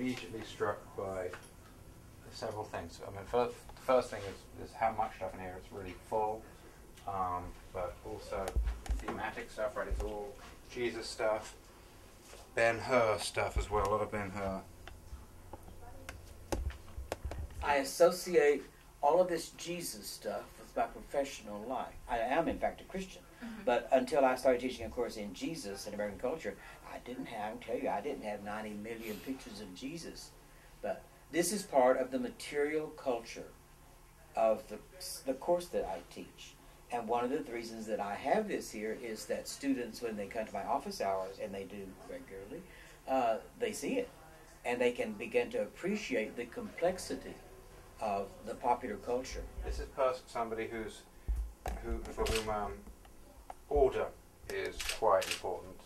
immediately struck by several things. I mean, the first thing is how much stuff in here. It's really full, but also thematic stuff, right? It's all Jesus stuff, Ben-Hur stuff as well, a lot of Ben-Hur. I associate all of this Jesus stuff with my professional life. I am, in fact, a Christian. But until I started teaching a course in Jesus and American culture, I can tell you, I didn't have 90 million pictures of Jesus. But this is part of the material culture of the course that I teach. And one of the reasons that I have this here is that students, when they come to my office hours, and they do regularly, they see it. And they can begin to appreciate the complexity of the popular culture. This is somebody for whom order is quite important.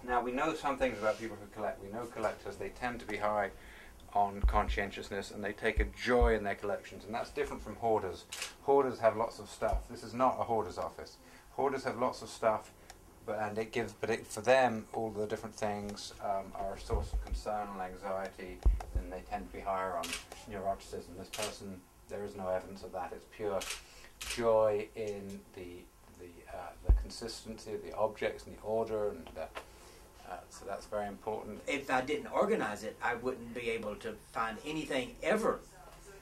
Now, we know some things about people who collect. We know collectors, they tend to be high on conscientiousness, and they take a joy in their collections, and that's different from hoarders. Hoarders have lots of stuff. This is not a hoarder's office. Hoarders have lots of stuff, for them, all the different things are a source of concern and anxiety, and they tend to be higher on neuroticism. This person, there is no evidence of that. It's pure joy in the consistency of the objects and the order, and so that's very important. If I didn't organize it, I wouldn't be able to find anything ever.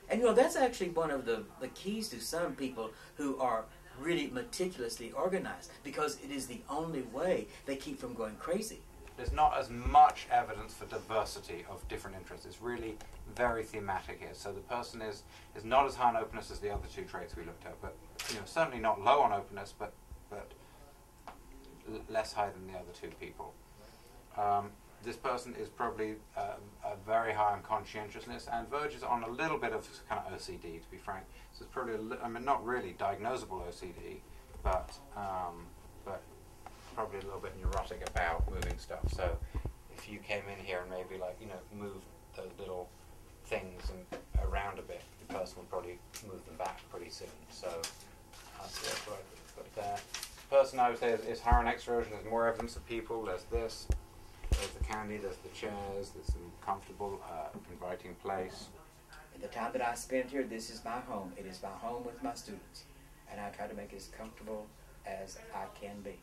And that's actually one of the keys to some people who are really meticulously organized, because it is the only way they keep from going crazy. There's not as much evidence for diversity of different interests. It's really very thematic here. So the person is not as high on openness as the other two traits we looked at, but certainly not low on openness, but less high than the other two people. This person is probably very high on conscientiousness and verges on a little bit of kind of OCD, to be frank. So it's probably not really diagnosable OCD, but probably a little bit neurotic about moving stuff. So if you came in here and maybe moved those little things around a bit, the person would probably move them back pretty soon. So that's what I've got there. The person, I would say, is higher on extroversion. There's more evidence of people. There's this. There's the candy, there's the chairs, there's some comfortable, inviting place. In the time that I spend here, this is my home. It is my home with my students. And I try to make it as comfortable as I can be.